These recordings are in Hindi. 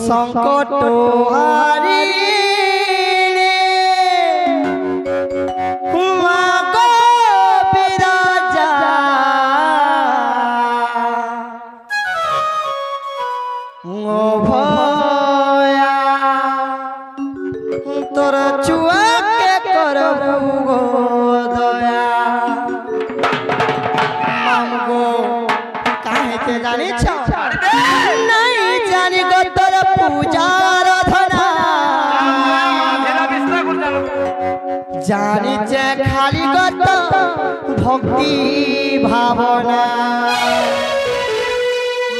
संकट हारी तोर चुआ के करबू गो दया मामगो काहे के जानी छ नहीं जानी गो तोर पूजा आराधना जानी जे खाली गो तो भक्ति भावना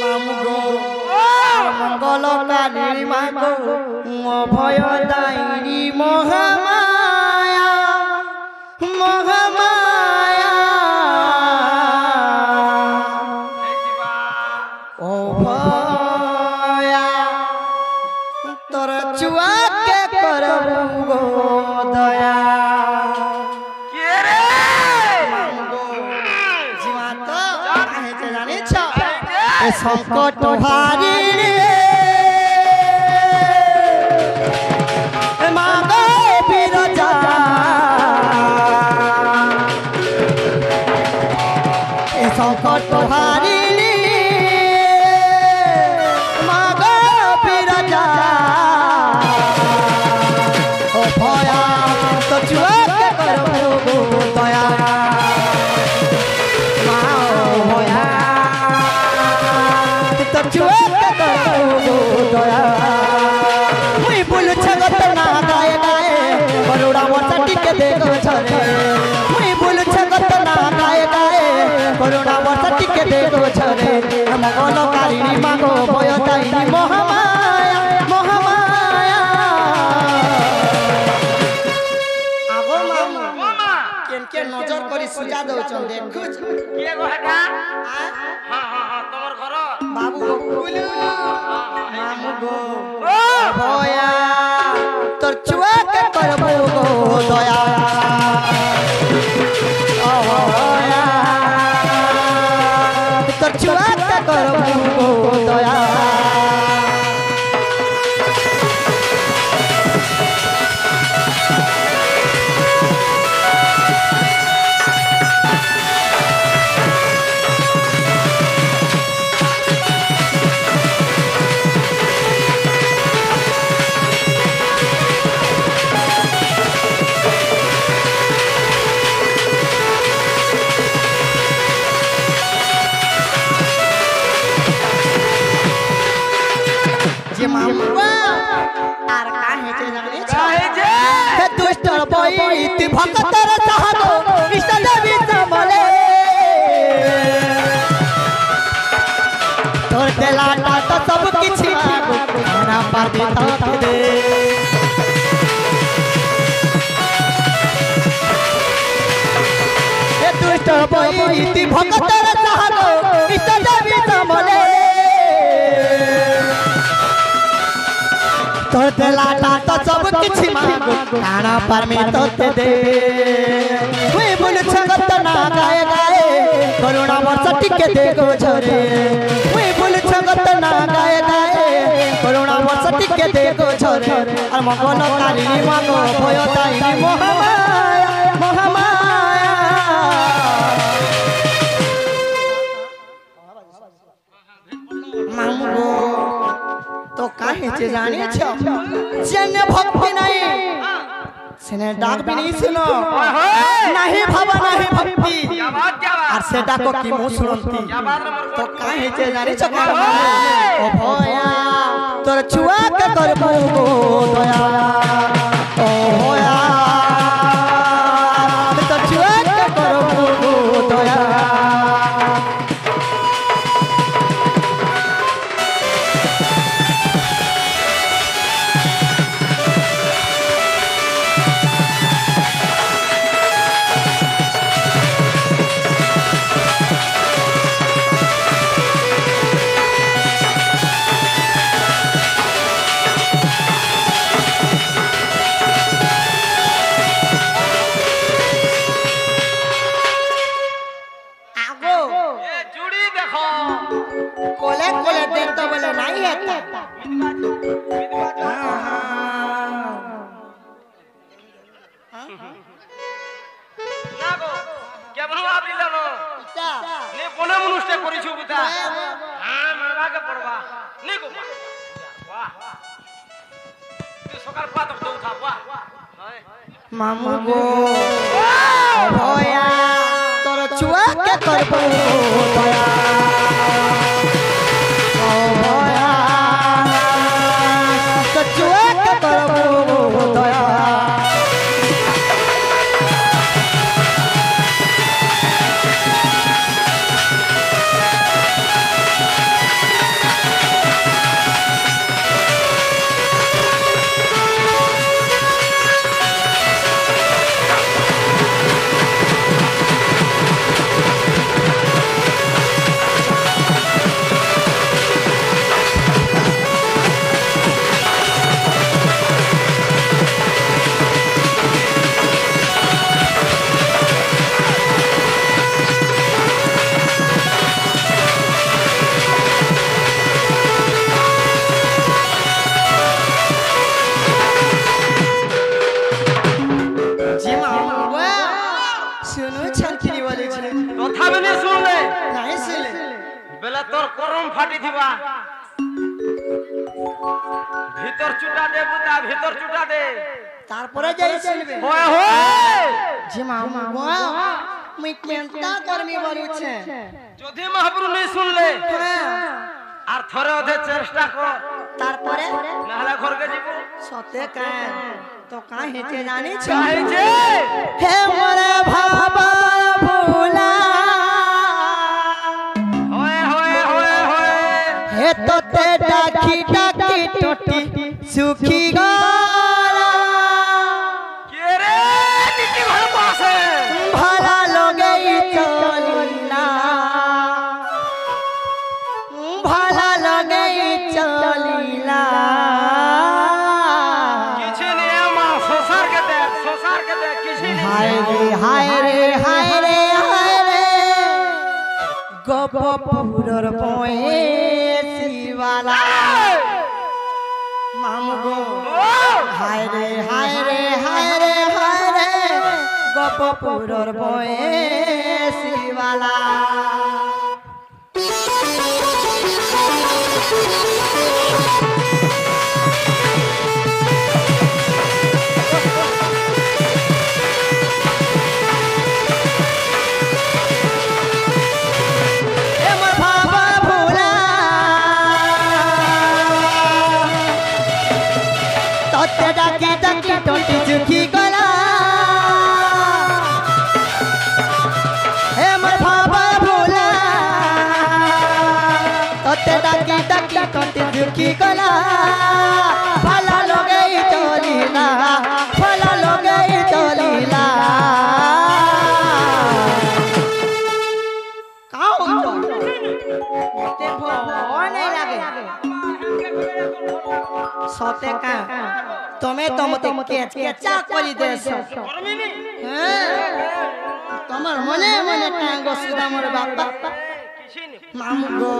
मामगो मंगल काली मागो भय दायरी महामाया महामाया ओ भया तोर चुआ के करबू गो दया के रे मांगो जीवा तो काहे से जाने छ ए संकट हारी संकट हारी मागो बिरजा ओ भया तो चुआ के करबू गो दया माओ भया तो चुआ के करबू गो दया मुई बुल छगत ना गाए गाए बरोड़ा मोटा टिके देखो छरे मुई बुल छगत ना गाए गाए करुणा वर्षा टिके देखो छरे मंगल कारिणी मागो भय दायिनी महामाया महामाया आगो मामा केन के नजर करी सुजा दउछन देखु के गो हेटा हां हां हां तोर घर बाबू बोलू मामू गो भया तोर चुआ के करबो गो दया चुआ के करबू गो दया आर काहे के जाने काहे जे हे दुष्ट बईत भक्तर चाहतो इष्ट देवी समले तोर देला तो सब किछि ना पर देता दे हे दुष्ट बईत भक्तर चाहतो इष्ट देवी समले तोर देला तो सब किछि मांगो काना पर में तो दे वे बोल छगत ना गाए गाए करुणा वर्षा टिके देखो छरे वे बोल छगत ना गाए गाए करुणा वर्षा टिके देखो छरे और मंगल कारिणी मांगो भय दायिनी महामाया महामाया मांगो तो काहे से जाने छ जन भक्ति नहीं सेने डाक भी नहीं सुनो नहीं भावा नहीं भक्ति और सेटा को की मुंह सुनती तो काहे से जाने छ ओ भया तोर छुआ के करबू गो दया ओ भया तोर छुआ के करबू गो दया না গো কেমন আপনি জানো নে কোনে মনুষ্যে করিছু বুতা হ্যাঁ মারাকে পড়বা নে গো বাহ তুই সকাল পাত তো উঠা বাহ মামু গো ভয়া তোর চুয়া কে করবো দয়া ও ভয়া তোর চুয়া কে করবো দয়া তোর করম ফাটি দিবা ভিতর চুটা দে বুতা ভিতর চুটা দে তারপরে যাই শুনবে হয় হয় জি মামা মুই কেনটা করমি বলুছে যদি মহাপ্রভু নেই শুনলে আর থরে ওদের চেষ্টা কর তারপরে নাহলে ঘরকে যাব সতে কেন তো কাই হেতে জানিছ কাইছে হে মোরে ভাবা ভুলা হে তোতে ডাকি ডাকি টটি সুখী গলা কে রে নীতি ঘর পাশে ভালা লগেই চলিলা ভালা লগেই চলিলা কিছু নিয়ে মা সংসার কে দেখ কিছু হায় রে হায় রে হায় রে হায় রে গোপপুরর পয়ে শিবালা মামু গো হায় রে হায় রে হায় রে হায় রে গোপপুরর পয়ে শিবালা ডাকি ডাকি টটি চুকি গলা হে মোর ভাবা ভোলা তোতে ডাকি ডাকি টটি চুকি গলা ভালা লগেই চলিলা ভালা লগেই চলিলা কাও মতে ভয় নাই লাগে সতে কা তুমি তো মতে কেচা করি দেছ তোমার মনে মনে কাঙ্গ সুদা মোর বাবা মামু গো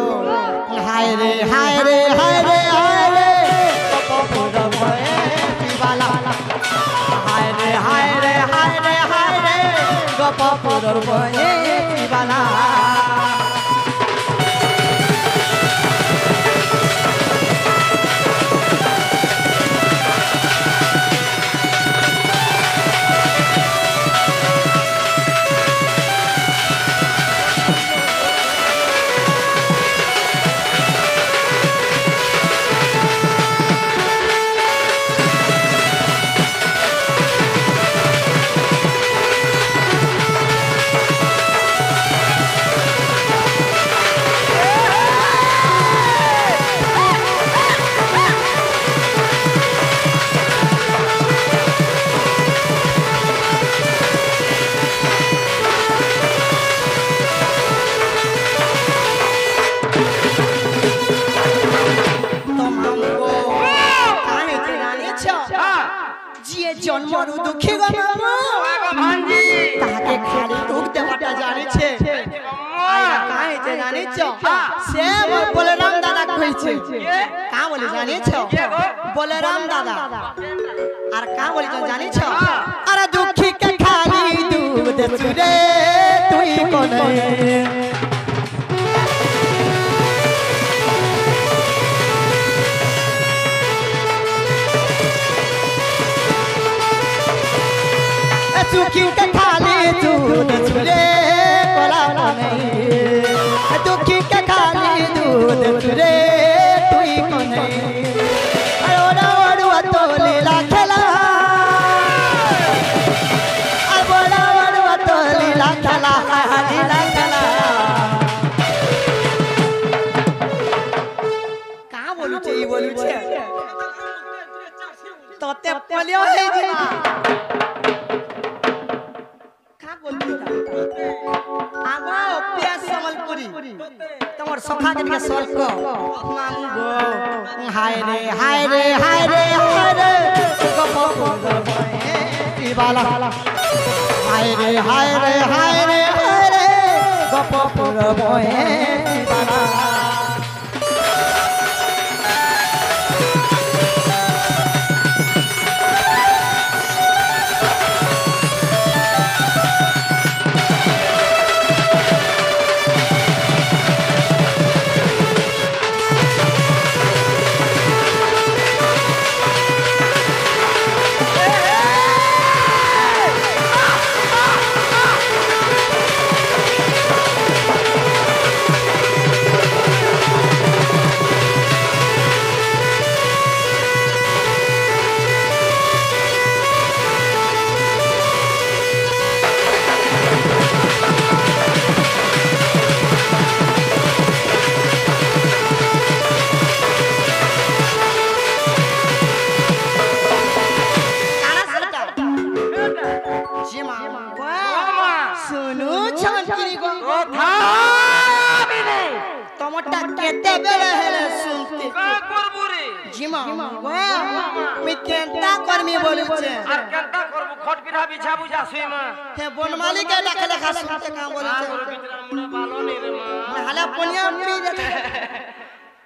হায় রে হায় রে হায় রে হায় রে কপপুর ভয়ে শিবালা হায় রে হায় রে হায় রে হায় রে কপপুর ভয়ে শিবালা জন্মরু দুঃখী গো ভাঞ্জি তাকে খালি দুঃখ দেওয়াটা জানিছে কাহিতে জানিছ সে বলরাম দাদা কইছে কা বলে জানিছ বলরাম দাদা আর কা বলে জানিছ আরে দুঃখী কে খালি দুধ खाली दूध चुरे कोला नहीं दुखी के खाली दूध चुरे तुई को नहीं अरोड़ा वड़ुआ तो लीला खेला अरोड़ा वड़ुआ तो लीला खेला लीला खेला कहाँ बोलू छे ये बोलू छे तो ते पलियो है दिना कहाँ बोलू आगो प्यास समलपुरी तमर सखा के के सर को मांगो हाय रे हाय रे हाय रे हाय रे गप ई वाला हाय रे हाय रे हाय रे हाय रे गप बोए ई वाला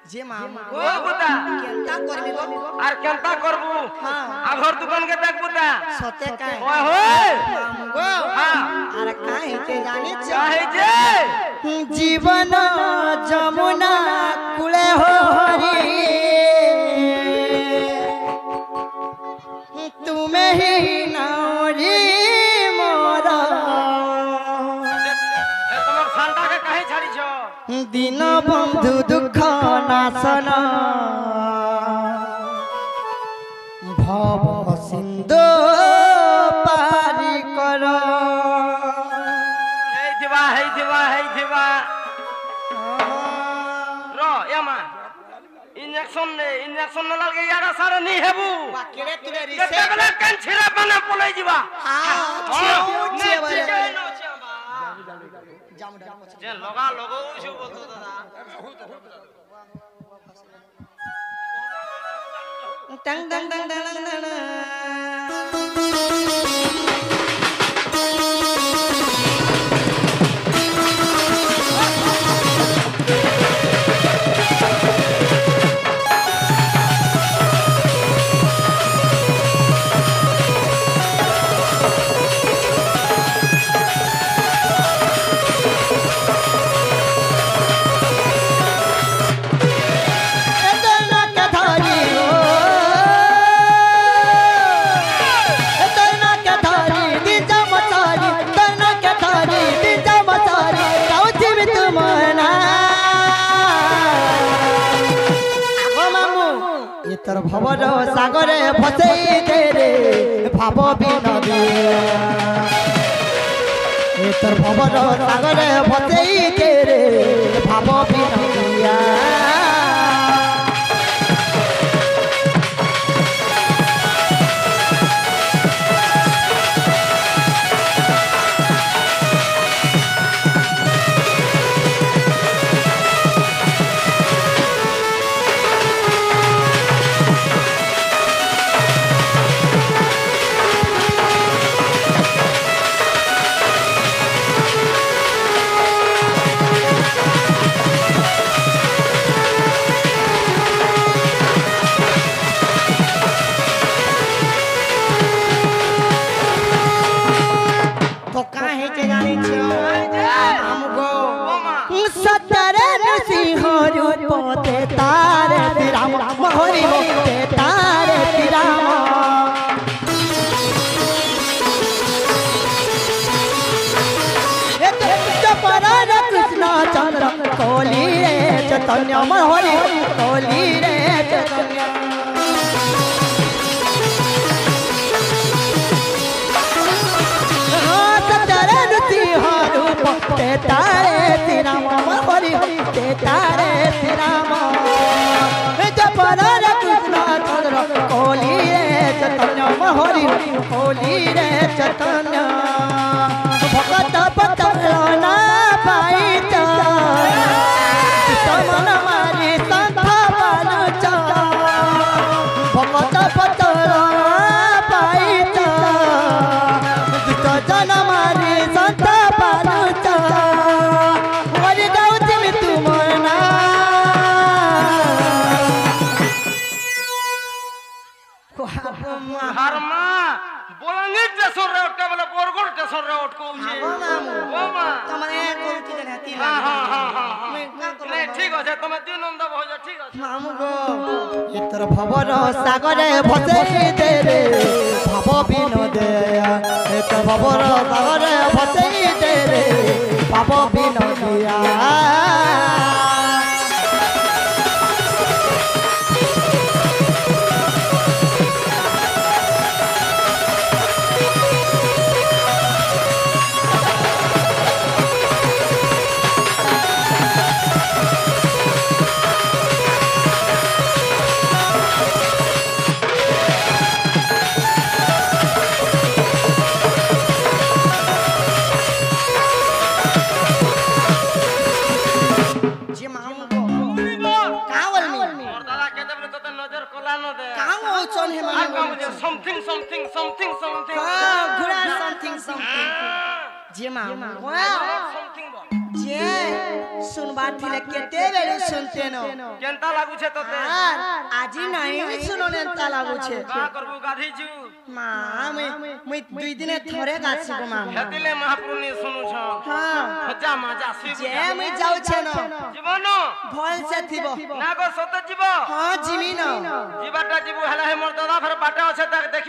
जे मामा ओ बुता केंता करबी गो आर केंता करबू हां आघर दुकान के देख बुता सते काहे ओए होय गो हां आर काहे के जानि छ काहे जे जीवन जमुना कुले हो हरि तुम्हें ही नारी मोरा तमर संता के काहे छाड़ी छ दिन बंधु दुख नाशन भव सिंधु पारी कर हे दिवा रो यामा इंजेक्शन न लगे यारा सारा नहीं हेबू बाकेरे तुले केते बेले कन छिरा बना पलै जीवा जे लगो छु बोलतो दादा टंग टंग टंग टंग तर भवर सागरे फसई दे रे भाव बिनदी तर भवर सागरे फसई दे रे भाव बिनदिया चंद्र कोली रे चैतन्य मन हरि कोली रे चैतन्य तेरे रुचि रूप ते तारे तेरा मन हरि ते तारे तेरा जपन रे कृष्ण चंद्र कोली रे चैतन्य मन हरि कोली रे चैतन्य भगत पतलो ना पाई मन मारी संत बानुच भगत पतलो पाई जन मारी संत बानुच हरि गाउँ तुम ना हरमा बोलंगी स्टेशन रे उठके बोले बोरगोड स्टेशन रे उठको उठे ओ मां तमरे कोन की जन हती हां नहीं ठीक है तुम दिन नंद हो जा ठीक है मामू गो इतर भवर सागरे भसेई दे रे भव विनोदे इतर भवर सागरे भसेई दे रे भव विनोदिया जे मामू जे सुनबार थिले केते बेले सुनते न केनता लागु छे तोते आजी नहीं सुनने ता लागु छे का करबु गाधी जू मां मैं दुई दिन थोरे गाछि गो मां हेतिले महाप्रभु ने सुनु छ हां खजा मजा सी जे मैं जाउ छे न जीवन भल से थिबो ना गो सत जीव हां जिमी न जीवाटा जीव हला हे मोर दादा फेर बाटा अछि तक देखि